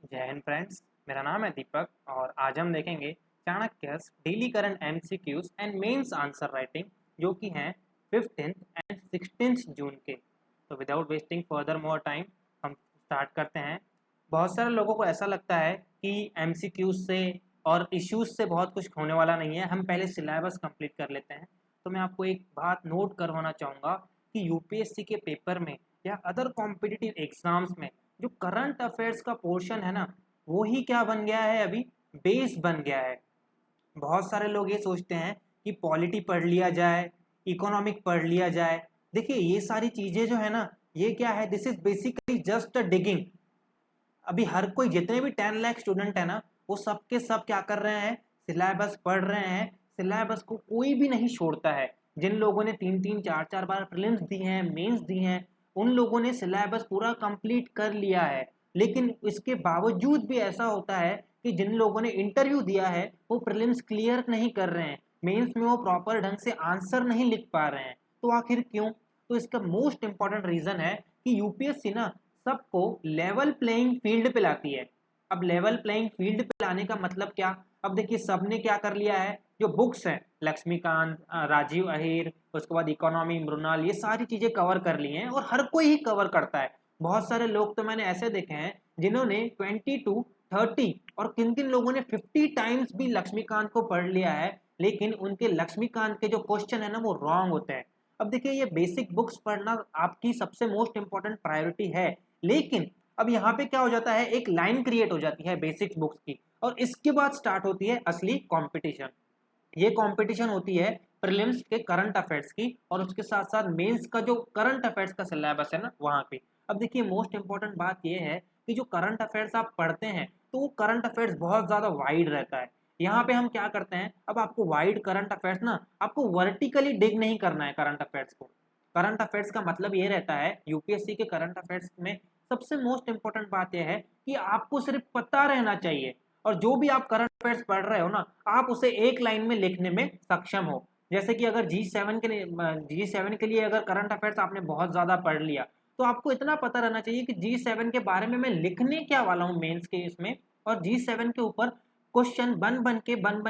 जय हिंद फ्रेंड्स। मेरा नाम है दीपक और आज हम देखेंगे Chanakya's daily current MCQs and mains answer writing जो कि हैं 15th एंड 16th जून के। तो without wasting further more time हम स्टार्ट करते हैं। बहुत सारे लोगों को ऐसा लगता है कि एमसीक्यूज से और इश्यूज से बहुत कुछ होने वाला नहीं है, हम पहले सिलेबस कंप्लीट कर लेते हैं। तो मैं आपको एक बात नोट करवाना चाहूँगा कि यूपीएससी के पेपर में या अदर कॉम्पिटिटिव एग्जाम्स में जो करंट अफेयर्स का पोर्शन है ना, वो ही क्या बन गया है, अभी बेस बन गया है। बहुत सारे लोग ये सोचते हैं कि पॉलिटी पढ़ लिया जाए, इकोनॉमिक पढ़ लिया जाए। देखिए ये सारी चीजें जो है ना, ये क्या है, this is basically just a digging. अभी हर कोई, जितने भी 10 लाख स्टूडेंट है ना, वो सब के सब क्या कर रहे हैं, सिलेबस पढ़ रहे हैं। सिलेबस को कोई भी नहीं छोड़ता है। जिन लोगों ने 3-3 4-4 बार प्रीलिम्स दी हैं, मेंस दी हैं, उन लोगों ने सिलेबस पूरा कंप्लीट कर लिया है। लेकिन इसके बावजूद भी ऐसा होता है कि जिन लोगों ने इंटरव्यू दिया है वो प्रीलिम्स क्लियर नहीं कर रहे हैं, मेंस में वो प्रॉपर ढंग से आंसर नहीं लिख पा रहे हैं। तो आखिर क्यों? तो इसका मोस्ट इंपॉर्टेंट रीजन है कि यूपीएससी ना सबको लेवल प्लेइंग फील्ड पे लाती है। अब लेवल प्लेइंग फील्ड पे लाने का मतलब क्या? अब देखिए सबने क्या कर लिया है, जो बुक्स हैं लक्ष्मीकांत, राजीव अहिर, उसके बाद इकोनॉमी मृणाल, ये सारी चीजें कवर कर ली हैं और हर कोई ही कवर करता है। बहुत सारे लोग तो मैंने ऐसे देखे हैं जिन्होंने 20 to 30 और किन किन लोगों ने 50 टाइम्स भी लक्ष्मीकांत को पढ़ लिया है, लेकिन उनके लक्ष्मीकांत के जो क्वेश्चन है ना वो रॉन्ग होते हैं। अब देखिए ये बेसिक बुक्स पढ़ना आपकी सबसे मोस्ट इंपॉर्टेंट प्रायोरिटी है, लेकिन अब यहाँ पे क्या हो जाता है, एक लाइन क्रिएट हो जाती है बेसिक बुक्स की और इसके बाद स्टार्ट होती है असली कंपटीशन। ये कंपटीशन होती है प्रीलिम्स के करंट अफेयर्स की और उसके साथ साथ मेंस का जो करंट अफेयर्स का सिलेबस है ना वहाँ पे। अब देखिए मोस्ट इंपॉर्टेंट बात ये है कि जो करंट अफेयर्स आप पढ़ते हैं तो वो करंट अफेयर्स बहुत ज़्यादा वाइड रहता है। यहाँ पे हम क्या करते हैं, अब आपको वाइड करंट अफेयर्स ना, आपको वर्टिकली डिग नहीं करना है करंट अफेयर्स को। करंट अफेयर्स का मतलब ये रहता है यूपीएससी के करंट अफेयर्स में सबसे मोस्ट इंपॉर्टेंट बात यह है कि आपको सिर्फ पता रहना चाहिए और जो भी आप करंट अफेयर्स पढ़ रहे हो ना, आप उसे एक लाइन में लिखने में सक्षम हो। जैसे कि अगर जी7 के लिए अगर करंट अफेयर्स आपने बहुत ज्यादा पढ़ लिया, तो आपको इतना पता रहना चाहिए कि जी7 के बारे में मैं लिखने क्या वाला हूँ मेंस के इसमें, और जी7 के ऊपर क्वेश्चन बन बन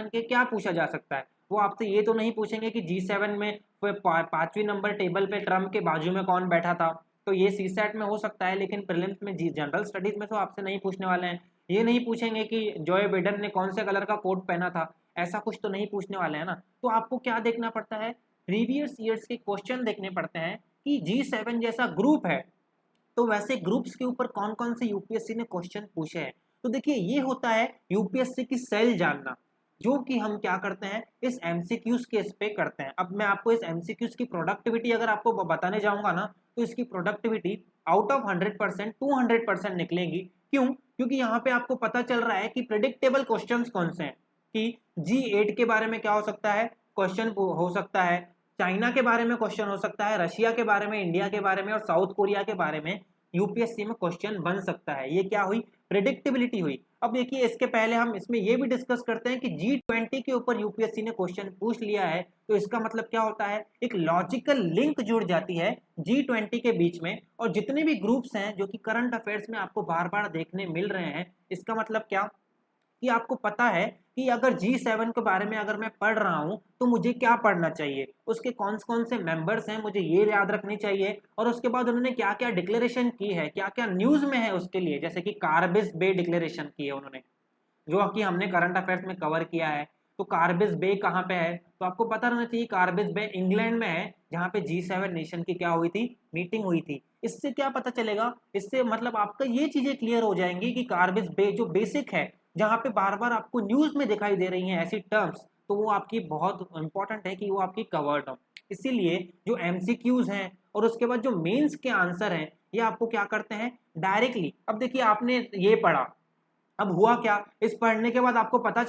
के क्या पूछा जा सकता है। वो आपसे ये तो नहीं पूछेंगे कि जी7 में पांचवी नंबर टेबल पे ट्रम्प के बाजू में कौन बैठा था। तो ये सी सेट में हो सकता है, लेकिन प्रीलिम्स में जी जनरल स्टडीज में तो आपसे नहीं पूछने वाले हैं। ये नहीं पूछेंगे कि जॉय बिडेन ने कौन से कलर का कोट पहना था, ऐसा कुछ तो नहीं पूछने वाले हैं ना। तो आपको क्या देखना पड़ता है, प्रीवियस ईयर्स के क्वेश्चन देखने पड़ते हैं कि जी7 जैसा ग्रुप है तो वैसे ग्रुप्स के ऊपर कौन कौन से यूपीएससी ने क्वेश्चन पूछे हैं। तो देखिए ये होता है यूपीएससी की सेल जानना, जो कि हम क्या करते हैं इस एमसीक्यूज के इस पे करते हैं। अब मैं आपको इस एमसीक्यूज की प्रोडक्टिविटी अगर आपको बताने जाऊंगा ना, तो इसकी प्रोडक्टिविटी आउट ऑफ 100% 200% निकलेगी। क्यों? क्योंकि यहाँ पे आपको पता चल रहा है कि प्रिडिक्टेबल क्वेश्चंस कौन से हैं, कि जी8 के बारे में क्या हो सकता है, क्वेश्चन हो सकता है, चाइना के बारे में क्वेश्चन हो सकता है, रशिया के बारे में, इंडिया के बारे में और साउथ कोरिया के बारे में यूपीएससी में क्वेश्चन बन सकता है। ये क्या हुई, प्रिडिक्टेबिलिटी हुई। अब देखिए इसके पहले हम इसमें ये भी डिस्कस करते हैं कि जी20 के ऊपर यूपीएससी ने क्वेश्चन पूछ लिया है, तो इसका मतलब क्या होता है, एक लॉजिकल लिंक जुड़ जाती है जी20 के बीच में और जितने भी ग्रुप्स हैं जो कि करंट अफेयर्स में आपको बार बार देखने मिल रहे हैं। इसका मतलब क्या, कि आपको पता है कि अगर जी7 के बारे में अगर मैं पढ़ रहा हूं तो मुझे क्या पढ़ना चाहिए, उसके कौन से मेंबर्स हैं मुझे ये याद रखनी चाहिए, और उसके बाद उन्होंने क्या क्या डिक्लेरेशन की है, क्या क्या न्यूज में है उसके लिए, जैसे कि कार्बिस बे डिक्लेरेशन की है उन्होंने, जो कि हमने करंट अफेयर्स में कवर किया है। तो कार्बिस बे कहाँ पे है, तो आपको पता रहना चाहिए कार्बिस बे इंग्लैंड में है, जहाँ पे जी7 नेशन की क्या हुई थी, मीटिंग हुई थी। इससे क्या पता चलेगा, इससे मतलब आपका ये चीजें क्लियर हो जाएंगी कि कार्बिस बे जो बेसिक है, जहाँ पे बार बार आपको न्यूज में दिखाई दे रही हैं ऐसी टर्म्स, तो वो आपकी बहुत इंपॉर्टेंट है कि वो आपकी कवर्ड हो। इसीलिए जो एमसीक्यूज हैं और उसके बाद जो मेंस के आंसर हैं, ये आपको क्या करते हैं डायरेक्टली। अब देखिए आपने ये पढ़ा, अब हुआ क्या, इस पढ़ने के बाद आपको पता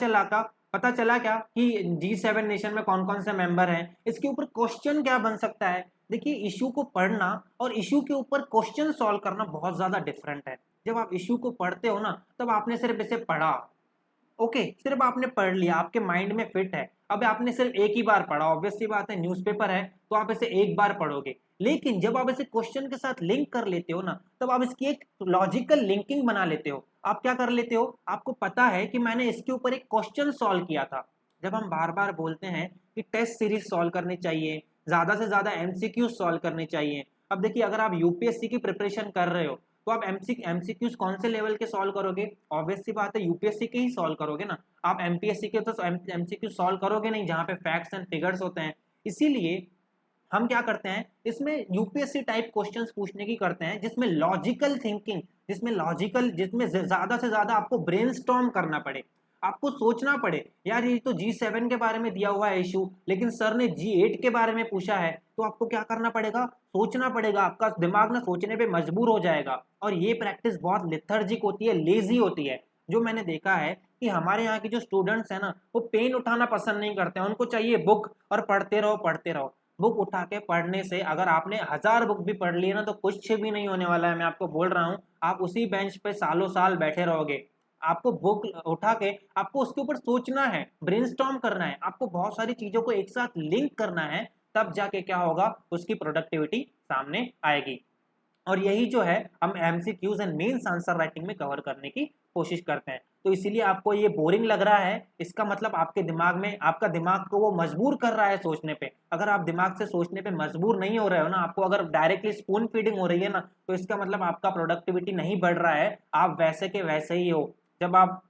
चला क्या कि जी7 नेशन में कौन कौन से मेंबर हैं, इसके ऊपर क्वेश्चन क्या बन सकता है। देखिए इशू को पढ़ना और इशू के ऊपर क्वेश्चन सॉल्व करना बहुत ज्यादा डिफरेंट है। जब आप इशू को पढ़ते हो ना, तब आपने सिर्फ इसे पढ़ा, ओके, सिर्फ आपने पढ़ लिया, आपके माइंड में फिट है। अब आपने सिर्फ एक ही बार पढ़ा, ऑब्वियस सी बात है न्यूज़पेपर है तो आप इसे एक बार पढ़ोगे। लेकिन जब आप इसे क्वेश्चन के साथ लिंक कर लेते हो ना, तब आप इसकी एक लॉजिकल लिंकिंग बना लेते हो। आप क्या कर लेते हो, आपको पता है कि मैंने इसके ऊपर एक क्वेश्चन सॉल्व किया था। जब हम बार बार बोलते हैं कि टेस्ट सीरीज सॉल्व करनी चाहिए, ज़्यादा से ज़्यादा एमसीक्यू सॉल्व करने चाहिए। अब देखिए, अगर आप यूपीएससी की प्रिपरेशन कर रहे हो तो आप एमसीक्यूज कौन से लेवल के सॉल्व करोगे? ऑब्वियस सी बात है, यूपीएससी के ही सॉल्व करोगे ना। आप एमपीएससी के तो एमसीक्यू सॉल्व करोगे नहीं, जहाँ पे फैक्ट्स एंड फिगर्स होते हैं। इसीलिए हम क्या करते हैं, इसमें यूपीएससी टाइप क्वेश्चंस पूछने की करते हैं, जिसमें लॉजिकल थिंकिंग, जिसमें ज्यादा से ज्यादा आपको ब्रेनस्टॉर्म करना पड़े, आपको सोचना पड़े। यार ये तो G7 के बारे में दिया हुआ है इशू, लेकिन सर ने G8 के बारे में पूछा है, तो आपको क्या करना पड़ेगा, सोचना पड़ेगा। आपका दिमाग ना सोचने पे मजबूर हो जाएगा। और ये प्रैक्टिस बहुत लिथर्जिक होती है, लेजी होती है। जो मैंने देखा है कि हमारे यहाँ के जो स्टूडेंट्स हैं ना, वो पेन उठाना पसंद नहीं करते हैं, उनको चाहिए बुक और पढ़ते रहो पढ़ते रहो। बुक उठा के पढ़ने से अगर आपने 1000 बुक भी पढ़ ली है ना, तो कुछ भी नहीं होने वाला है। मैं आपको बोल रहा हूँ, आप उसी बेंच पे सालों साल बैठे रहोगे। आपको बुक उठा के आपको उसके ऊपर सोचना है, ब्रेनस्टॉर्म करना है, आपको बहुत सारी चीजों को एक साथ लिंक करना है, तब जाके क्या होगा, उसकी प्रोडक्टिविटी सामने आएगी। और यही जो है हम MCQs and mains answer writing में कवर करने की कोशिश करते हैं। तो इसीलिए आपको ये बोरिंग लग रहा है, इसका मतलब आपके दिमाग में, आपका दिमाग को वो मजबूर कर रहा है सोचने पे। अगर आप दिमाग से सोचने पे मजबूर नहीं हो रहे हो ना, आपको अगर डायरेक्टली स्पून फीडिंग हो रही है ना, तो इसका मतलब आपका प्रोडक्टिविटी नहीं बढ़ रहा है, आप वैसे के वैसे ही हो। जब आप,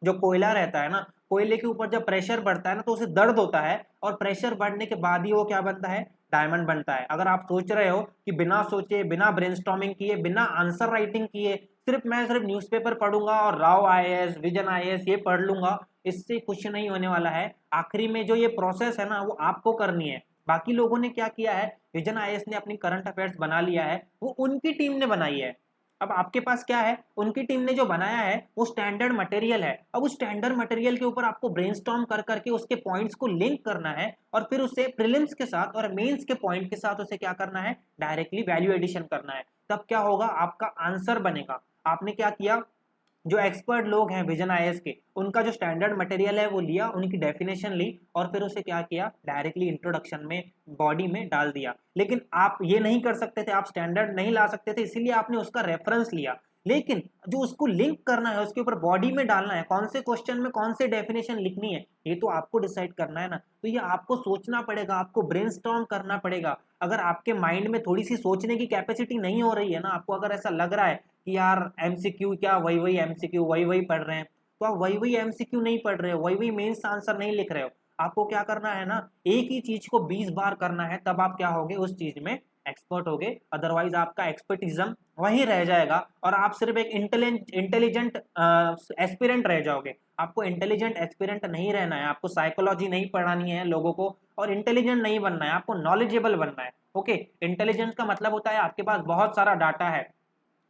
जो कोयला रहता है ना, कोयले के ऊपर जब प्रेशर बढ़ता है ना, तो उसे दर्द होता है, और प्रेशर बढ़ने के बाद ही वो क्या बनता है, डायमंड बनता है। अगर आप सोच रहे हो कि बिना सोचे, बिना ब्रेनस्टॉर्मिंग किए, बिना आंसर राइटिंग किए, सिर्फ न्यूज़पेपर पढ़ूंगा और राव आईएएस, विजन आईएएस ये पढ़ लूंगा, इससे कुछ नहीं होने वाला है। आखिरी में जो ये प्रोसेस है ना, वो आपको करनी है। बाकी लोगों ने क्या किया है, विजन आईएएस ने अपनी करंट अफेयर्स बना लिया है, वो उनकी टीम ने बनाई है। अब आपके पास क्या है, उनकी टीम ने जो बनाया है वो स्टैंडर्ड मटेरियल है। अब उस स्टैंडर्ड मटेरियल के ऊपर आपको ब्रेनस्टॉर्म कर करके उसके पॉइंट्स को लिंक करना है, और फिर उसे प्रीलिम्स के साथ और मेंस के पॉइंट के साथ उसे क्या करना है, डायरेक्टली वैल्यू एडिशन करना है। तब क्या होगा, आपका आंसर बनेगा। आपने क्या किया, जो एक्सपर्ट लोग हैं विजन आईएएस के, उनका जो स्टैंडर्ड मटेरियल है वो लिया, उनकी डेफिनेशन ली, और फिर उसे क्या किया, डायरेक्टली इंट्रोडक्शन में, बॉडी में डाल दिया। लेकिन आप ये नहीं कर सकते थे, आप स्टैंडर्ड नहीं ला सकते थे, इसीलिए आपने उसका रेफरेंस लिया। लेकिन जो उसको लिंक करना है, उसके ऊपर बॉडी में डालना है, कौन से क्वेश्चन में कौन से डेफिनेशन लिखनी है, ये तो आपको डिसाइड करना है ना। तो ये आपको सोचना पड़ेगा, आपको ब्रेनस्टॉर्म करना पड़ेगा। अगर आपके माइंड में थोड़ी सी सोचने की कैपेसिटी नहीं हो रही है ना, आपको अगर ऐसा लग रहा है कि यार एमसीक्यू क्या, वही वही एमसीक्यू वही वही पढ़ रहे हैं, तो आप वही वही एमसीक्यू नहीं पढ़ रहे हो, वही वही मेंस आंसर नहीं लिख रहे हो। आपको क्या करना है ना, एक ही चीज को 20 बार करना है, तब आप क्या होगे, उस चीज में एक्सपर्ट होगे। अदरवाइज आपका एक्सपर्टिज्म वहीं रह जाएगा, और आप सिर्फ एक इंटेलिजेंट एस्पिरेंट रह जाओगे। आपको इंटेलिजेंट एस्पिरेंट नहीं रहना है, आपको साइकोलॉजी नहीं पढ़ानी है लोगों को, और इंटेलिजेंट नहीं बनना है, आपको नॉलेजेबल बनना है। ओके, इंटेलिजेंस का मतलब होता है आपके पास बहुत सारा डाटा है,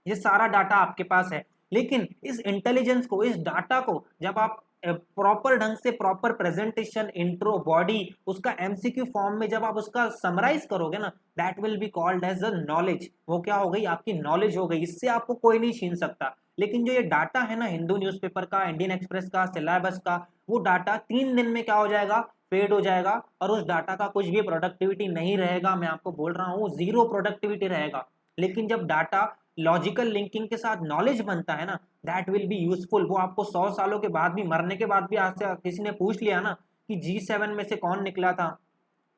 ये सारा डाटा आपके पास है, लेकिन इस इंटेलिजेंस को, इस डाटा को जब आप प्रॉपर ढंग से, प्रॉपर प्रेजेंटेशन, इंट्रो, बॉडी, उसका एमसीक्यू फॉर्म में जब आप उसका समराइज करोगे ना, that will be called as a knowledge. वो क्या हो गई, आपकी नॉलेज हो गई, इससे आपको कोई नहीं छीन सकता। लेकिन जो ये डाटा है ना, हिंदू न्यूज़पेपर का, इंडियन एक्सप्रेस का, सिलेबस का, वो डाटा 3 दिन में क्या हो जाएगा, फेड हो जाएगा, और उस डाटा का कुछ भी प्रोडक्टिविटी नहीं रहेगा। मैं आपको बोल रहा हूँ, जीरो प्रोडक्टिविटी रहेगा। लेकिन जब डाटा लॉजिकल लिंकिंग के साथ नॉलेज बनता है ना, दैट विल बी यूजफुल। वो आपको 100 सालों के बाद भी, मरने के बाद भी, आज से किसी ने पूछ लिया ना कि G7 में से कौन निकला था,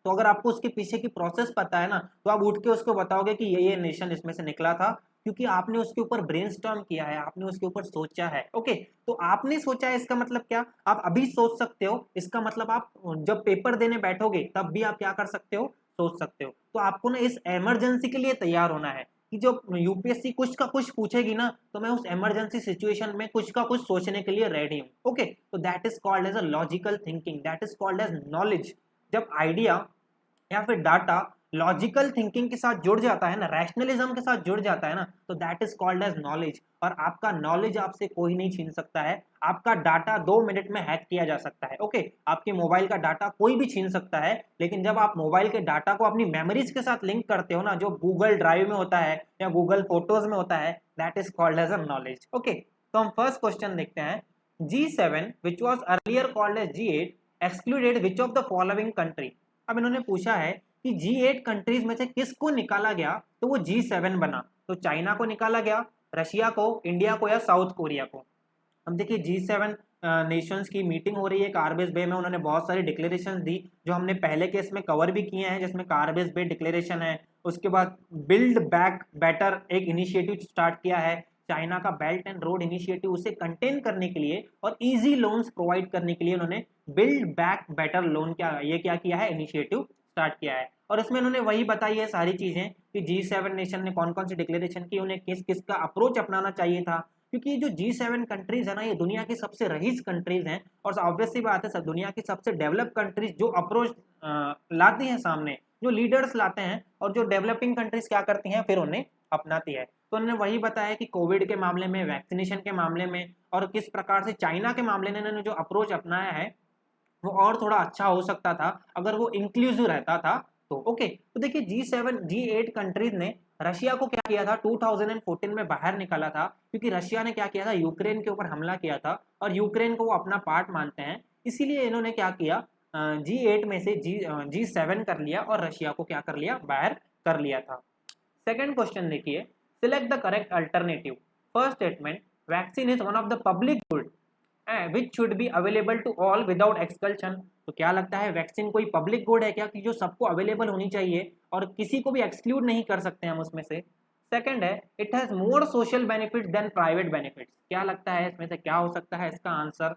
तो अगर आपको उसके पीछे की प्रोसेस पता है ना, तो आप उठ के उसको बताओगे कि ये नेशन इसमें से निकला था, क्योंकि आपने उसके ऊपर ब्रेनस्टॉर्म किया है, आपने उसके ऊपर सोचा है। ओके, तो आपने सोचा है, इसका मतलब क्या, आप अभी सोच सकते हो, इसका मतलब आप जब पेपर देने बैठोगे तब भी आप क्या कर सकते हो, सोच सकते हो। तो आपको ना इस इमरजेंसी के लिए तैयार होना है, कि जो यूपीएससी कुछ का कुछ पूछेगी ना, तो मैं उस इमरजेंसी सिचुएशन में कुछ का कुछ सोचने के लिए रेडी हूँ। ओके, तो that is called as a logical thinking, that is called as knowledge. जब आइडिया या फिर डाटा लॉजिकल थिंकिंग के साथ जुड़ जाता है ना, रैशनलिज्म के साथ जुड़ जाता है ना, तो that is called as knowledge. और आपका नॉलेज आपसे कोई नहीं छीन सकता है। आपका डाटा 2 मिनट में हैक किया जा सकता है। ओके, आपके मोबाइल का डाटा कोई भी छीन सकता है, लेकिन जब आप मोबाइल के डाटा को अपनी मेमोरीज के साथ लिंक करते हो ना, जो गूगल ड्राइव में होता है या गूगल फोटोज में होता है, that is called as a knowledge. Okay, तो हम फर्स्ट क्वेश्चन देखते हैं। G7 which was earlier called as G8 excluded which of the following country। अब इन्होंने पूछा है कि G8 कंट्रीज में से किसको निकाला गया तो वो G7 बना। तो चाइना को निकाला गया, रशिया को, इंडिया को, या साउथ कोरिया को। अब देखिए G7 नेशंस की मीटिंग हो रही है कार्बेस बे में। उन्होंने बहुत सारी डिक्लेरेशन दी जो हमने पहले के इसमें कवर भी किए हैं, जिसमें कार्बेस बे डिक्लेरेशन है। उसके बाद बिल्ड बैक बेटर एक इनिशिएटिव स्टार्ट किया है, चाइना का बेल्ट एंड रोड इनिशिएटिव, उसे कंटेन करने के लिए और इजी लोन्स प्रोवाइड करने के लिए उन्होंने बिल्ड बैक बेटर लोन क्या किया है, इनिशिएटिव स्टार्ट किया है। और इसमें उन्होंने वही बताई है सारी चीजें कि G7 नेशन ने कौन कौन सी डिक्लेरेशन की, उन्हें किस किस का अप्रोच अपनाना चाहिए था, क्योंकि ये जो G7 कंट्रीज है ना, ये दुनिया की सबसे रईस कंट्रीज हैं और ऑब्वियस सी बात है सब दुनिया की सबसे डेवलप कंट्रीज जो अप्रोच लाती हैं सामने, जो लीडर्स लाते हैं और जो डेवलपिंग कंट्रीज क्या करती हैं फिर उन्हें अपनाती है। तो उन्होंने वही बताया कि कोविड के मामले में, वैक्सीनेशन के मामले में और किस प्रकार से चाइना के मामले में इन्होंने जो अप्रोच अपनाया है वो और थोड़ा अच्छा हो सकता था अगर वो इंक्लूसिव रहता था तो। ओके, तो देखिए G8 कंट्रीज ने रशिया को क्या किया था, 2014 में बाहर निकाला था, क्योंकि रशिया ने क्या किया था, यूक्रेन के ऊपर हमला किया था और यूक्रेन को वो अपना पार्ट मानते हैं। इसीलिए इन्होंने क्या किया, G8 में से G7 कर लिया और रशिया को क्या कर लिया, बाहर कर लिया था। सेकेंड क्वेश्चन देखिए, select the correct alternative. First statement, vaccine is one of the public good which should be available to all without exclusion. तो क्या लगता है, वैक्सीन कोई पब्लिक गुड है क्या कि जो सबको अवेलेबल होनी चाहिए और किसी को भी एक्सक्लूड नहीं कर सकते हम उसमें से। सेकंड है, it has more social benefit than private benefits. क्या लगता है इसमें से क्या हो सकता है इसका आंसर।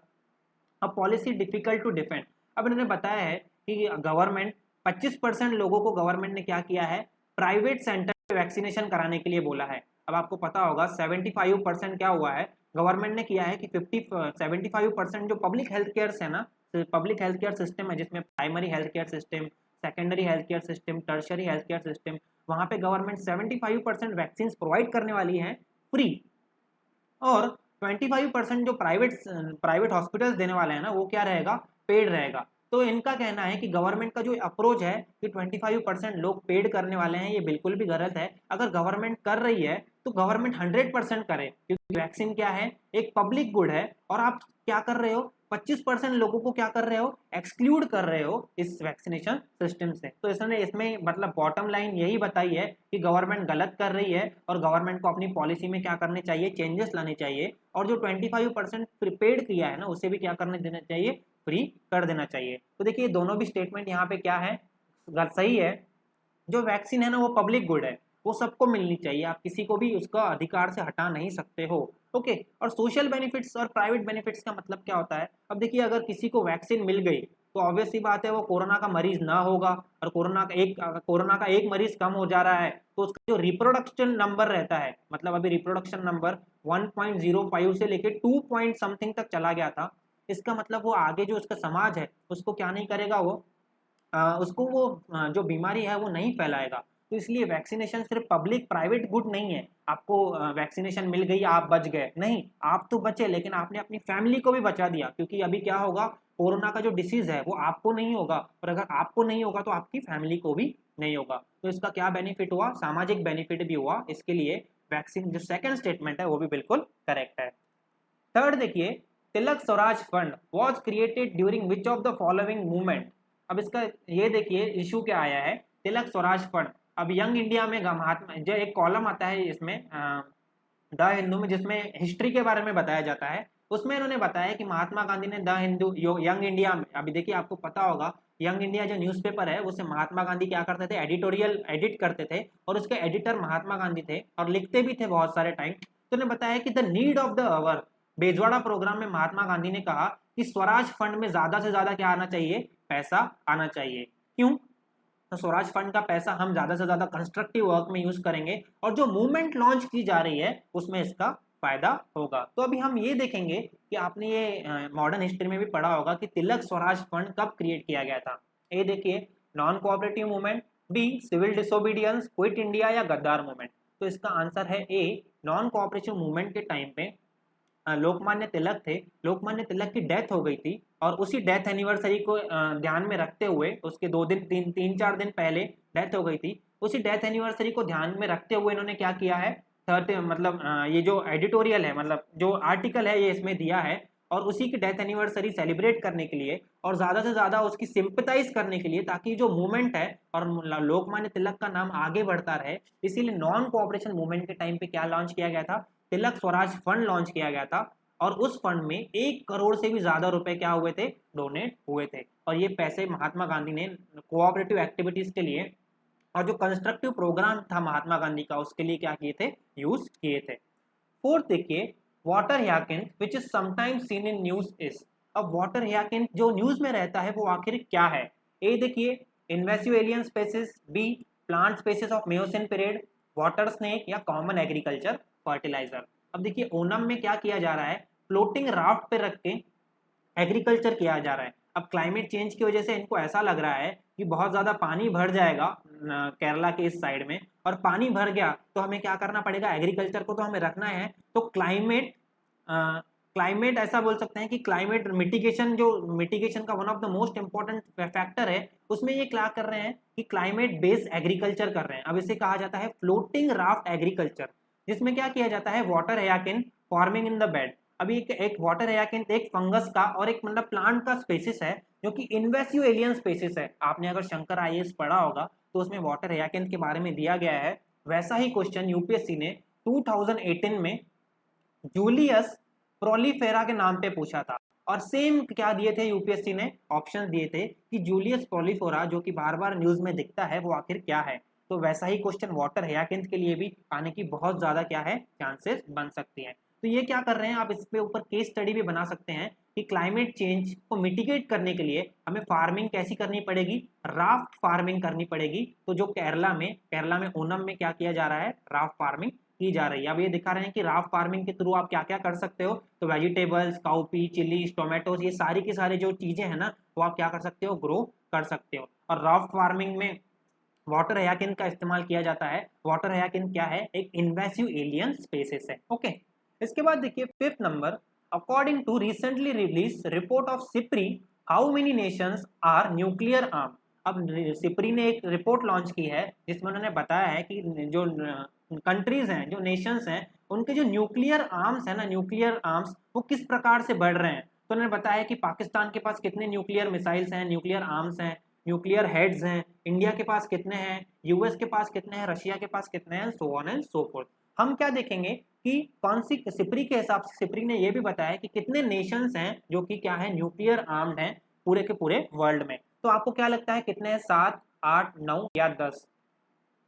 अब पॉलिसी डिफिकल्ट टू डिफेंड। अब इन्होंने बताया है कि गवर्नमेंट 25% लोगों को गवर्नमेंट ने क्या किया है, प्राइवेट सेंटर में वैक्सीनेशन कराने के लिए बोला है। अब आपको पता होगा 75% क्या हुआ है, गवर्नमेंट ने किया है कि 75% जो पब्लिक हेल्थ केयर है ना, पब्लिक हेल्थ केयर सिस्टम है जिसमें primary health care system, secondary health care system, tertiary health care system, वहां पे गवर्नमेंट 75% वैक्सीन प्रोवाइड करने वाली है फ्री, और 25% जो प्राइवेट हॉस्पिटल्स देने वाले हैं ना वो क्या रहेगा, पेड रहेगा। तो इनका कहना है कि गवर्नमेंट का जो अप्रोच है कि 25% लोग पेड करने वाले हैं, ये बिल्कुल भी गलत है। अगर गवर्नमेंट कर रही है तो गवर्नमेंट 100% करे, क्योंकि वैक्सीन क्या है, एक पब्लिक गुड है और आप क्या कर रहे हो, 25% लोगों को क्या कर रहे हो, एक्सक्लूड कर रहे हो इस वैक्सीनेशन सिस्टम से। तो इसने इसमें मतलब बॉटम लाइन यही बताई है कि गवर्नमेंट गलत कर रही है और गवर्नमेंट को अपनी पॉलिसी में क्या करने चाहिए, चेंजेस लाने चाहिए, और जो 25% प्रीपेड किया है ना उसे भी क्या करने देना चाहिए, फ्री कर देना चाहिए। तो देखिए दोनों भी स्टेटमेंट यहाँ पे क्या है, सही है। जो वैक्सीन है ना वो पब्लिक गुड है, वो सबको मिलनी चाहिए, आप किसी को भी उसका अधिकार से हटा नहीं सकते हो। ओके, और सोशल बेनिफिट्स और प्राइवेट बेनिफिट्स का मतलब क्या होता है। अब देखिए अगर किसी को वैक्सीन मिल गई तो ऑब्वियस सी बात है वो कोरोना का मरीज ना होगा, और कोरोना का एक मरीज कम हो जा रहा है तो उसका जो रिप्रोडक्शन नंबर रहता है, मतलब अभी रिप्रोडक्शन नंबर 1.05 से लेके 2 पॉइंट समथिंग तक चला गया था, इसका मतलब वो आगे जो उसका समाज है उसको क्या नहीं करेगा, वो उसको वो जो बीमारी है वो नहीं फैलाएगा। तो इसलिए वैक्सीनेशन सिर्फ पब्लिक प्राइवेट गुड नहीं है, आपको वैक्सीनेशन मिल गई आप बच गए, नहीं, आप तो बचे लेकिन आपने अपनी फैमिली को भी बचा दिया, क्योंकि अभी क्या होगा, कोरोना का जो डिसीज है वो आपको नहीं होगा, और अगर आपको नहीं होगा तो आपकी फैमिली को भी नहीं होगा। तो इसका क्या बेनिफिट हुआ, सामाजिक बेनिफिट भी हुआ, इसके लिए वैक्सीन जो सेकंड स्टेटमेंट है वो भी बिल्कुल करेक्ट है। थर्ड देखिए, Tilak Swaraj fund was created during which of the following movement. अब इसका ये देखिए इशू क्या आया है, तिलक स्वराज फंड। अब यंग इंडिया में महात्मा जो एक कॉलम आता है इसमें द हिंदू में, जिसमें हिस्ट्री के बारे में बताया जाता है, उसमें इन्होंने बताया कि महात्मा गांधी ने द हिंदू यंग इंडिया में, अभी देखिए आपको पता होगा यंग इंडिया जो न्यूज़पेपर है उसे महात्मा गांधी क्या करते थे, एडिटोरियल एडिट करते थे और उसके एडिटर महात्मा गांधी थे और लिखते भी थे बहुत सारे टाइम। तो उन्होंने बताया कि the need of the hour Bezawada programme में महात्मा गांधी ने कहा कि स्वराज फंड में ज्यादा से ज्यादा क्या आना चाहिए, पैसा आना चाहिए। क्यों, तो स्वराज फंड का पैसा हम ज्यादा से ज्यादा कंस्ट्रक्टिव वर्क में यूज करेंगे और जो मूवमेंट लॉन्च की जा रही है उसमें इसका फायदा होगा। तो अभी हम ये देखेंगे कि आपने ये मॉडर्न हिस्ट्री में भी पढ़ा होगा कि तिलक स्वराज फंड कब क्रिएट किया गया था। ए देखिए, non cooperative movement, B civil disobedience, quit India या गद्दार मूवमेंट। तो इसका आंसर है ए, नॉन कोऑपरेटिव मूवमेंट के टाइम पे लोकमान्य तिलक थे, लोकमान्य तिलक की डेथ हो गई थी और उसी डेथ एनिवर्सरी को ध्यान में रखते हुए, उसके 2 दिन 3-4 दिन पहले डेथ हो गई थी, उसी डेथ एनिवर्सरी को ध्यान में रखते हुए इन्होंने क्या किया है, थर्ड मतलब ये जो एडिटोरियल है, मतलब जो आर्टिकल है ये इसमें दिया है, और उसी की डेथ एनिवर्सरी सेलिब्रेट करने के लिए और ज़्यादा से ज़्यादा उसकी सिंपथाइज करने के लिए, ताकि जो मूवमेंट है और लोकमान्य तिलक का नाम आगे बढ़ता रहे, इसीलिए नॉन कोऑपरेशन मूवमेंट के टाइम पे क्या लॉन्च किया गया था, तिलक स्वराज फंड लॉन्च किया गया था। और उस फंड में 1 करोड़ से भी ज्यादा रुपए क्या हुए थे, डोनेट हुए थे। और ये पैसे महात्मा गांधी ने कोऑपरेटिव एक्टिविटीज के लिए और जो कंस्ट्रक्टिव प्रोग्राम था महात्मा गांधी का उसके लिए क्या किए थे, यूज किए थे। फोर्थ देखिए, water hyacinth which is sometimes seen in news is. अब वाटर ह्याकिंथ जो न्यूज में रहता है वो आखिर क्या है। ए देखिए, invasive alien species, B plant species of Miocene period, water snake या कॉमन एग्रीकल्चर फर्टिलाइजर। अब देखिए ओनम में क्या किया जा रहा है, फ्लोटिंग राफ्ट पे रख के एग्रीकल्चर किया जा रहा है। अब क्लाइमेट चेंज की वजह से इनको ऐसा लग रहा है कि बहुत ज़्यादा पानी भर जाएगा केरला के इस साइड में, और पानी भर गया तो हमें क्या करना पड़ेगा, एग्रीकल्चर को तो हमें रखना है। तो क्लाइमेट ऐसा बोल सकते हैं कि क्लाइमेट मिटिगेशन, जो मिटिगेशन का one of the most important factor है, उसमें ये क्या कर रहे हैं कि क्लाइमेट बेस्ड एग्रीकल्चर कर रहे हैं। अब इसे कहा जाता है फ्लोटिंग राफ्ट एग्रीकल्चर, जिसमें क्या किया जाता है, वाटर ह्याकिन फार्मिंग इन द बेड। अभी एक वाटर ह्याकिन एक फंगस का और एक मतलब प्लांट का स्पेसिस है जो कि इन्वेसिव एलियन स्पेसिस है। आपने अगर शंकर आईएएस पढ़ा होगा तो उसमें वाटर ह्याकिन के बारे में दिया गया है। वैसा ही क्वेश्चन यूपीएससी ने 2018 में जूलियस प्रोलीफेरा के नाम पे पूछा था। और सेम क्या दिए थे यूपीएससी ने, ऑप्शन दिए थे कि जूलियस प्रोलीफेरा जो कि बार बार न्यूज में दिखता है वो आखिर क्या है। तो वैसा ही क्वेश्चन वाटर ह्याकिंथ के लिए भी आने की बहुत ज्यादा क्या है, चांसेस बन सकती हैं। तो ये क्या कर रहे हैं, आप इस पे ऊपर केस स्टडी भी बना सकते हैं कि क्लाइमेट चेंज को मिटिगेट करने के लिए हमें फार्मिंग कैसी करनी पड़ेगी, राफ्ट फार्मिंग करनी पड़ेगी। तो जो केरला में ओनम में क्या किया जा रहा है, राफ्ट फार्मिंग की जा रही है। अब ये दिखा रहे हैं कि राफ्ट फार्मिंग के थ्रू आप क्या क्या कर सकते हो, तो वेजिटेबल्स, काउपी, चिलीज, टोमेटोज, ये सारी की सारी जो चीजें हैं ना वो आप क्या कर सकते हो, ग्रो कर सकते हो। और राफ्ट फार्मिंग में वाटर ह्याकिन का इस्तेमाल किया जाता है। वाटर ह्याकिन क्या है, एक इन्वेसिव एलियन स्पेसिस है। ओके, इसके बाद देखिए fifth number, according to recently release report of SIPRI, how many nations are nuclear arm. अब सिप्री ने एक रिपोर्ट लॉन्च की है जिसमें उन्होंने बताया है कि जो कंट्रीज हैं, जो नेशंस हैं, उनके जो न्यूक्लियर आर्म्स है ना, न्यूक्लियर आर्म्स वो किस प्रकार से बढ़ रहे हैं। तो उन्होंने बताया कि पाकिस्तान के पास कितने न्यूक्लियर मिसाइल्स हैं, न्यूक्लियर आर्म्स हैं, न्यूक्लियर हेड्स हैं, इंडिया के पास कितने हैं, यूएस के पास कितने हैं, रशिया के पास कितने हैं, so on and so fourth. हम क्या देखेंगे कि कौन सी सिप्री के हिसाब से, सिप्री ने यह भी बताया कि कितने नेशंस हैं जो कि क्या है, न्यूक्लियर आर्म्ड हैं पूरे के पूरे वर्ल्ड में। तो आपको क्या लगता है कितने हैं, 7, 8, 9 या 10।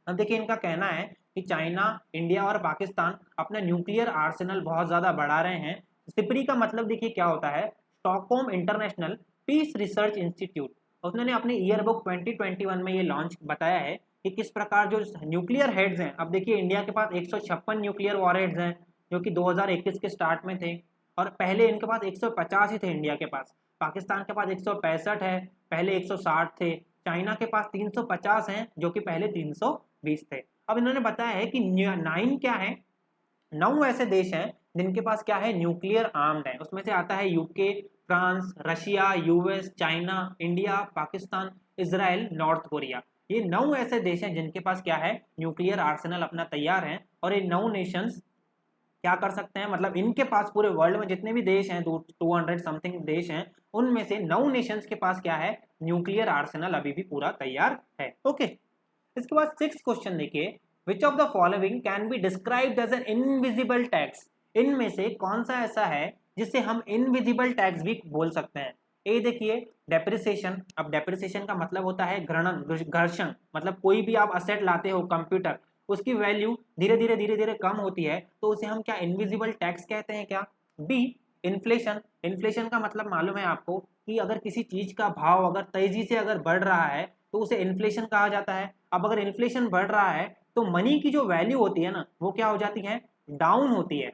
अब देखिए इनका कहना है कि चाइना, इंडिया और पाकिस्तान अपना न्यूक्लियर आर्सेनल बहुत ज्यादा बढ़ा रहे हैं। सिप्री का मतलब देखिए क्या होता है, Stockholm International Peace Research Institute. उन्होंने अपने ईयर बुक 2021 में ये लॉन्च बताया है कि किस प्रकार जो न्यूक्लियर हेड्स हैं। अब देखिए इंडिया के पास 156 न्यूक्लियर वॉरहेड्स हैं जो कि 2021 के स्टार्ट में थे, और पहले इनके पास 150 ही थे इंडिया के पास। पाकिस्तान के पास 165 है, पहले 160 थे। चाइना के पास 350 हैं जो कि पहले 320 थे। अब इन्होंने बताया है कि 9 क्या है, 9 ऐसे देश हैं जिनके पास क्या है, न्यूक्लियर आर्म्ड है। उसमें से आता है UK, France, Russia, US, China, India, Pakistan, Israel, north Korea. ये 9 ऐसे देश हैं जिनके पास क्या है, न्यूक्लियर आर्सेनल अपना तैयार है। और ये 9 नेशंस क्या कर सकते हैं, मतलब इनके पास पूरे वर्ल्ड में जितने भी देश हैं, 200 समथिंग देश हैं, उनमें से 9 नेशंस के पास क्या है, न्यूक्लियर आर्सेनल अभी भी पूरा तैयार है। ओके, इसके बाद 6th क्वेश्चन देखिए, which of the following can be described as an invisible tax. इनमें से कौन सा ऐसा है जिसे हम इनविजिबल टैक्स भी बोल सकते हैं। ए देखिए, डेप्रिसिएशन। अब डेप्रिसिएशन का मतलब होता है घर्षण, मतलब कोई भी आप असेट लाते हो, कंप्यूटर, उसकी वैल्यू धीरे धीरे कम होती है, तो उसे हम क्या, इनविजिबल टैक्स कहते हैं क्या। B inflation. इन्फ्लेशन का मतलब मालूम है आपको कि अगर किसी चीज का भाव अगर तेजी से अगर बढ़ रहा है तो उसे इन्फ्लेशन कहा जाता है। अब अगर इन्फ्लेशन बढ़ रहा है तो मनी की जो वैल्यू होती है ना वो क्या हो जाती है, डाउन होती है।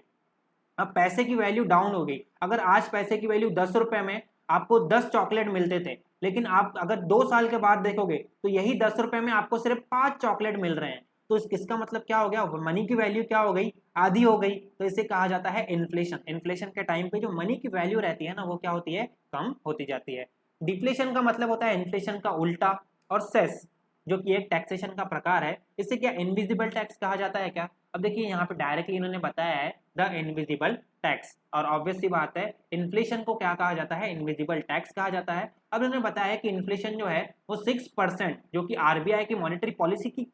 अब पैसे की वैल्यू डाउन हो गई। अगर आज पैसे की वैल्यू 10 रुपए में आपको 10 चॉकलेट मिलते थे, लेकिन आप अगर 2 साल के बाद देखोगे तो यही 10 रुपए में आपको सिर्फ 5 चॉकलेट मिल रहे हैं। तो इसका मतलब क्या हो गया, मनी की वैल्यू क्या हो गई, आधी हो गई। तो इसे कहा जाता है इन्फ्लेशन। इन्फ्लेशन के टाइम पे जो मनी की वैल्यू रहती है ना वो क्या होती है, कम होती जाती है। डिफ्लेशन का मतलब होता है इन्फ्लेशन का उल्टा। और सेस जो कि एक टैक्सेशन का प्रकार है, इसे क्या इनविजिबल टैक्स कहा जाता है क्या। अब देखिए यहाँ पे डायरेक्टली इन्होंने बताया है द इनविजिबल टैक्स, और ऑब्वियस सी बात है इन्फ्लेशन को क्या कहा जाता है, इनविजिबल टैक्स कहा जाता है। अब इन्होंने बताया है कि इन्फ्लेशन जो है वो 6%, जो कि आरबीआई की मॉनेटरी पॉलिसी की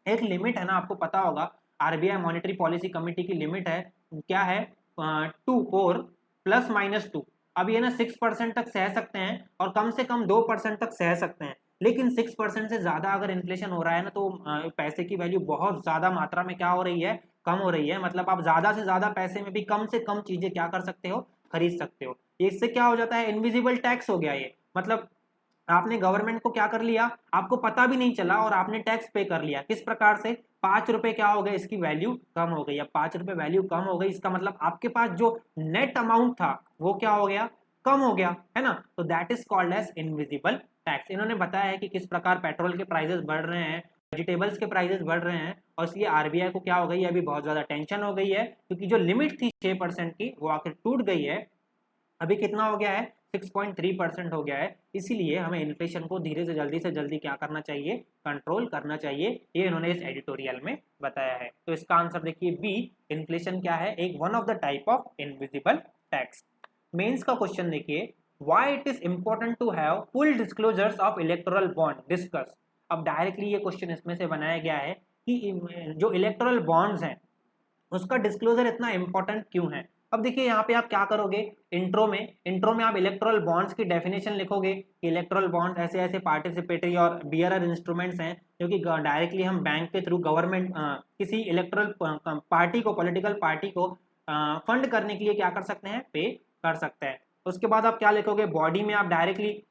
एक लिमिट है ना, आपको पता होगा आरबीआई मॉनेटरी पॉलिसी कमेटी की लिमिट है क्या है, 4 प्लस माइनस 2, अब ये ना 6% तक सह सकते हैं और कम से कम 2% तक सह सकते हैं, लेकिन 6% से ज़्यादा अगर इन्फ्लेशन हो रहा है ना तो पैसे की वैल्यू बहुत ज़्यादा मात्रा में क्या हो रही है, कम हो रही है। मतलब आप ज़्यादा से ज़्यादा पैसे में भी कम से कम चीज़ें क्या कर सकते हो, खरीद सकते हो। इससे क्या हो जाता है, इनविजिबल टैक्स हो गया ये। मतलब आपने गवर्नमेंट को क्या कर लिया, आपको पता भी नहीं चला और आपने टैक्स पे कर लिया। किस प्रकार से, 5 रुपए क्या हो गए, इसकी वैल्यू कम हो गई। अब 5 रुपए वैल्यू कम हो गई, इसका मतलब आपके पास जो नेट अमाउंट था वो क्या हो गया, कम हो गया, है ना। तो that is called as invisible tax. इन्होंने बताया है कि किस प्रकार पेट्रोल के प्राइसेस बढ़ रहे हैं, वेजिटेबल्स के प्राइसेस बढ़ रहे हैं, और इसलिए आरबीआई को क्या हो गई है, अभी बहुत ज्यादा टेंशन हो गई है, क्योंकि जो लिमिट थी 6% की वो आखिर टूट गई है। अभी कितना हो गया है, 6.3% हो गया है। इसीलिए हमें इन्फ्लेशन को धीरे से जल्दी क्या करना चाहिए, कंट्रोल करना चाहिए। ये इन्होंने इस एडिटोरियल में बताया है। तो इसका आंसर देखिए बी, इन्फ्लेशन क्या है, एक one of the type of invisible tax. Mains का क्वेश्चन देखिए, why it is important to have full disclosures of electoral bond discuss. अब डायरेक्टली ये क्वेश्चन इसमें से बनाया गया है कि जो इलेक्टोरल बॉन्ड्स हैं उसका डिस्क्लोजर इतना इंपॉर्टेंट क्यों है। अब देखिए यहाँ पे आप क्या करोगे, इंट्रो में आप इलेक्ट्रल बॉन्ड्स की डेफिनेशन लिखोगे कि इलेक्ट्रल बॉन्ड ऐसे ऐसे पार्टिसिपेटरी और बियरर इंस्ट्रूमेंट्स हैं जो कि डायरेक्टली हम बैंक के थ्रू गवर्नमेंट किसी इलेक्ट्रल पार्टी को, पॉलिटिकल पार्टी को फंड करने के लिए क्या कर सकते हैं, पे कर सकते हैं। उसके बाद आप क्या लिखोगे, बॉडी में आप डायरेक्टली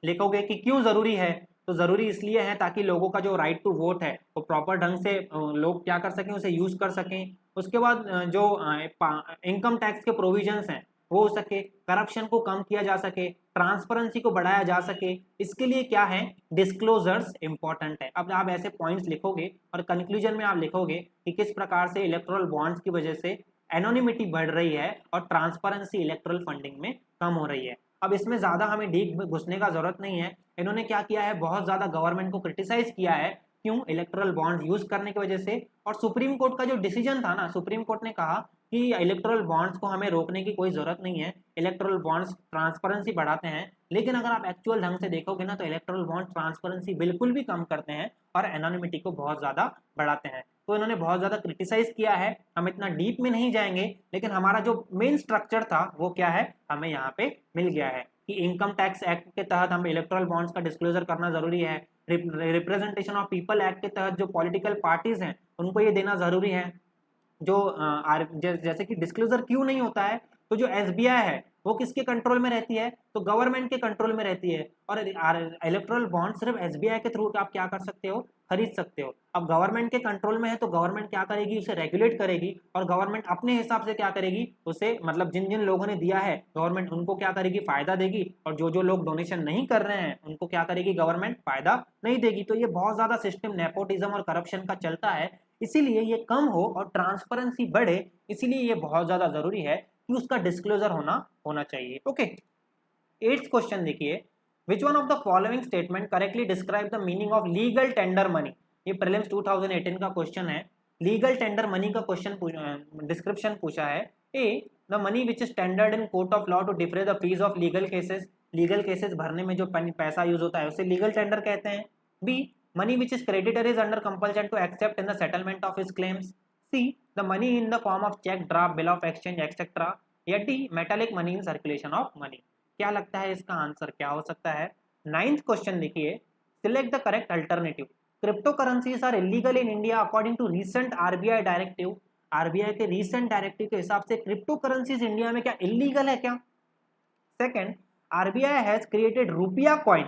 लिखोगे कि क्यों जरूरी है, तो जरूरी इसलिए है ताकि लोगों का जो राइट टू वोट है वो प्रॉपर ढंग से लोग क्या कर सकें, उसे यूज कर सकें। उसके बाद जो इनकम टैक्स के प्रोविजंस हैं वो हो सके, करप्शन को कम किया जा सके, ट्रांसपेरेंसी को बढ़ाया जा सके, इसके लिए क्या है, डिस्क्लोजर्स इंपॉर्टेंट है। अब आप ऐसे पॉइंट्स लिखोगे और कंक्लूजन में आप लिखोगे कि किस प्रकार से इलेक्टोरल बॉन्ड्स की वजह से एनोनिमिटी बढ़ रही है और ट्रांसपेरेंसी इलेक्टोरल फंडिंग में कम हो रही है। अब इसमें ज्यादा हमें डीप में घुसने का जरूरत नहीं है। इन्होंने क्या किया है, बहुत ज्यादा गवर्नमेंट को क्रिटिसाइज किया है, क्यों, इलेक्टोरल बॉन्ड यूज करने की वजह से। और सुप्रीम कोर्ट का जो डिसीजन था ना, सुप्रीम कोर्ट ने कहा कि इलेक्टोरल बॉन्ड्स को हमें रोकने की कोई जरूरत नहीं है, इलेक्टोरल बॉन्ड्स ट्रांसपेरेंसी बढ़ाते हैं। लेकिन अगर आप एक्चुअल ढंग से देखोगे ना तो इलेक्टोरल बॉन्ड ट्रांसपेरेंसी बिल्कुल भी कम करते हैं और एनोनिमिटी को बहुत ज्यादा बढ़ाते हैं। तो इन्होंने बहुत ज्यादा क्रिटिसाइज किया है। हम इतना डीप में नहीं जाएंगे, लेकिन हमारा जो मेन स्ट्रक्चर था वो क्या है, हमें यहाँ पे मिल गया है कि इनकम टैक्स एक्ट के तहत हमें इलेक्टोरल बॉन्ड्स का डिस्क्लोजर करना जरूरी है। रिप्रेजेंटेशन ऑफ पीपल एक्ट के तहत जो पॉलिटिकल पार्टीज हैं उनको ये देना जरूरी है। जो जैसे कि डिस्क्लोजर क्यों नहीं होता है, तो जो एसबीआई है वो किसके कंट्रोल में रहती है, तो गवर्नमेंट के कंट्रोल में रहती है। और इलेक्ट्रल बॉन्ड सिर्फ एसबीआई के थ्रू आप क्या कर सकते हो, खरीद सकते हो। अब गवर्नमेंट के कंट्रोल में है तो गवर्नमेंट क्या करेगी, उसे रेगुलेट करेगी और गवर्नमेंट अपने हिसाब से क्या करेगी, उसे मतलब जिन जिन लोगों ने दिया है गवर्नमेंट उनको क्या करेगी, फायदा देगी, और जो जो लोग डोनेशन नहीं कर रहे हैं उनको क्या करेगी, गवर्नमेंट फायदा नहीं देगी। तो ये बहुत ज्यादा सिस्टम नेपोटिज्म और करप्शन का चलता है, इसीलिए ये कम हो और ट्रांसपेरेंसी बढ़े, इसीलिए ये बहुत ज्यादा जरूरी है कि उसका डिस्क्लोजर होना चाहिए। ओके, 8th क्वेश्चन देखिए, which one of the following statement correctly describe the meaning of legal tender money. ये प्रीलिम्स 2018 का क्वेश्चन है, लीगल टेंडर मनी का क्वेश्चन डिस्क्रिप्शन पूछा है। A, the money which is tendered in court of law to defray the fees of legal cases भरने में जो पैसा यूज होता है उसे लीगल टेंडर कहते हैं। B, money which is creditor is under compulsion to accept in the settlement of his claims. C, the money in the form of check, draft, bill of exchange, etc. या D, metallic money in circulation of money। क्या लगता है इसका answer क्या हो सकता है। 9th question देखिए, select the correct alternative. Cryptocurrencies are illegal in India according to recent RBI directive. RBI के रीसेंट डायरेक्टिव के हिसाब से क्रिप्टो करेंसीज इंडिया में क्या इलीगल है क्या। सेकंड, आरबीआई हैज क्रिएटेड रुपया कॉइन।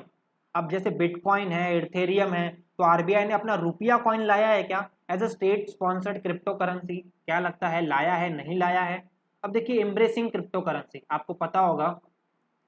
अब जैसे बिटकॉइन है, इथेरियम है, तो आरबीआई ने अपना रुपया कॉइन लाया है क्या as a state sponsored cryptocurrency. क्या लगता है, लाया है, नहीं लाया है। अब देखिए, एम्ब्रेसिंग क्रिप्टो करेंसी, आपको पता होगा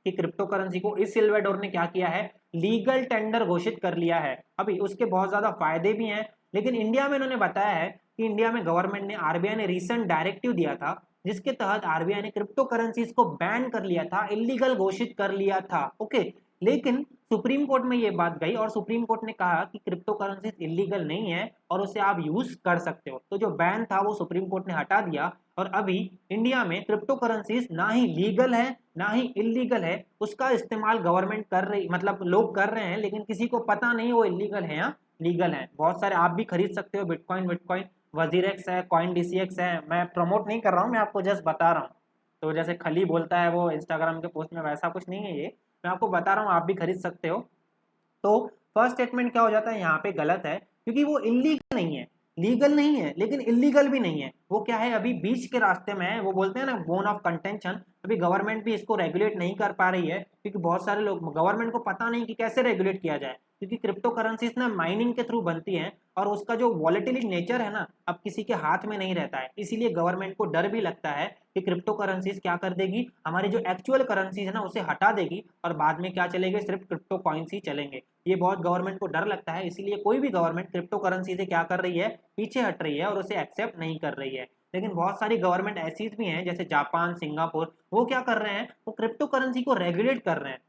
कि क्रिप्टो करेंसी को इस सिल्वाडोर ने क्या किया है, लीगल टेंडर घोषित कर लिया है। अभी उसके बहुत ज्यादा फायदे भी हैं, लेकिन इंडिया में इन्होंने बताया है कि इंडिया में गवर्नमेंट ने, आरबीआई ने रिसेंट डायरेक्टिव दिया था जिसके तहत आरबीआई ने क्रिप्टो करेंसीज को बैन कर लिया था, इलीगल घोषित कर लिया था। ओके, लेकिन सुप्रीम कोर्ट में ये बात गई और सुप्रीम कोर्ट ने कहा कि क्रिप्टो करेंसीज इलीगल नहीं है और उसे आप यूज कर सकते हो। तो जो बैन था वो सुप्रीम कोर्ट ने हटा दिया और अभी इंडिया में क्रिप्टो करेंसीज ना ही लीगल है ना ही इलीगल है, उसका इस्तेमाल गवर्नमेंट कर रही, मतलब लोग कर रहे हैं, लेकिन किसी को पता नहीं वो इलीगल है या लीगल है। बहुत सारे आप भी खरीद सकते हो बिटकॉइन, वजीरेक्स है, कॉइन DCX है। मैं प्रमोट नहीं कर रहा हूँ, मैं आपको जस्ट बता रहा हूँ। तो जैसे खली बोलता है वो इंस्टाग्राम के पोस्ट में, वैसा कुछ नहीं है ये, मैं आपको बता रहा हूँ, आप भी खरीद सकते हो। तो फर्स्ट स्टेटमेंट क्या हो जाता है यहाँ पे, गलत है, क्योंकि वो इलीगल नहीं है, लीगल नहीं है लेकिन इलीगल भी नहीं है। वो क्या है, अभी बीच के रास्ते में है। वो बोलते हैं ना बोन ऑफ कंटेंशन, अभी गवर्नमेंट भी इसको रेगुलेट नहीं कर पा रही है, क्योंकि बहुत सारे लोग, गवर्नमेंट को पता नहीं कि कैसे रेगुलेट किया जाए, क्योंकि क्रिप्टो करेंसीज ना माइनिंग के थ्रू बनती हैं, और उसका जो वॉलेटिलिटी नेचर है ना, अब किसी के हाथ में नहीं रहता है। इसीलिए गवर्नमेंट को डर भी लगता है कि क्रिप्टो करेंसीज क्या कर देगी, हमारी जो एक्चुअल करेंसीज है ना उसे हटा देगी, और बाद में क्या चलेंगे, सिर्फ क्रिप्टो कॉइन्स ही चलेंगे। ये बहुत गवर्नमेंट को डर लगता है, इसीलिए कोई भी गवर्नमेंट क्रिप्टो करेंसी से क्या कर रही है, पीछे हट रही है और उसे एक्सेप्ट नहीं कर रही है। लेकिन बहुत सारी गवर्नमेंट ऐसी भी हैं, जैसे जापान, सिंगापुर, वो क्या कर रहे हैं, वो क्रिप्टो करेंसी को रेगुलेट कर रहे हैं।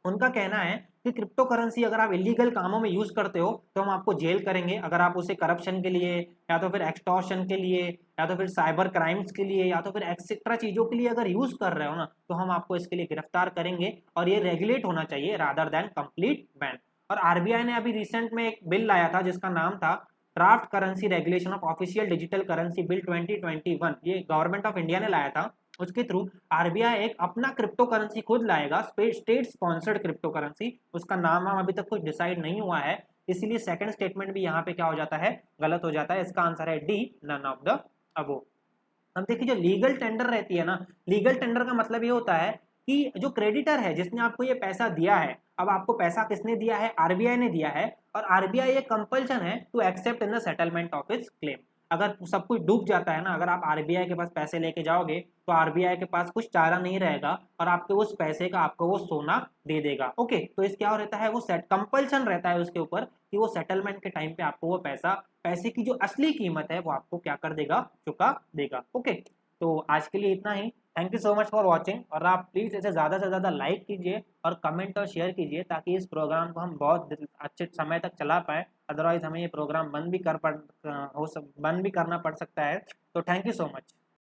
उनका कहना है कि क्रिप्टो करेंसी अगर आप इलीगल कामों में यूज करते हो तो हम आपको जेल करेंगे, अगर आप उसे करप्शन के लिए, या तो फिर एक्सटॉर्शन के लिए, या तो फिर साइबर क्राइम्स के लिए, या तो फिर एक्सेट्रा चीजों के लिए अगर यूज कर रहे हो ना, तो हम आपको इसके लिए गिरफ्तार करेंगे, और ये रेगुलेट होना चाहिए रादर देन कंप्लीट बैन। और आरबीआई ने अभी रिसेंट में एक बिल लाया था जिसका नाम था draft currency regulation of official digital currency bill 2021, ये गवर्नमेंट ऑफ इंडिया ने लाया था। उसके थ्रू आरबीआई एक अपना क्रिप्टो करेंसी खुद लाएगा, स्टेट स्पॉन्सर्ड क्रिप्टो करेंसी। उसका नाम अभी तक कुछ डिसाइड नहीं हुआ है, इसीलिए सेकंड स्टेटमेंट भी यहाँ पे क्या हो जाता है, गलत हो जाता है। इसका आंसर है D, none of the above. अब देखिए, जो लीगल टेंडर रहती है ना, लीगल टेंडर का मतलब ये होता है कि जो क्रेडिटर है जिसने आपको ये पैसा दिया है, अब आपको पैसा किसने दिया है, आरबीआई ने दिया है, और आरबीआई ये कंपल्शन है to accept in the settlement of its claim. अगर सब कुछ डूब जाता है ना, अगर आप आरबीआई के पास पैसे लेके जाओगे, तो आरबीआई के पास कुछ चारा नहीं रहेगा, और आपके उस पैसे का आपको वो सोना दे देगा। ओके, तो इस क्या रहता है, वो सेट कंपल्शन रहता है उसके ऊपर कि वो सेटलमेंट के टाइम पे आपको वो पैसे की जो असली कीमत है वो आपको क्या कर देगा, चुका देगा। ओके, तो आज के लिए इतना ही। Thank you so much for watching, और आप प्लीज़ इसे ज़्यादा से ज़्यादा लाइक कीजिए और कमेंट और शेयर कीजिए, ताकि इस प्रोग्राम को हम बहुत अच्छे समय तक चला पाए। अदरवाइज हमें ये प्रोग्राम बंद भी करना पड़ सकता है। तो थैंक यू सो मच।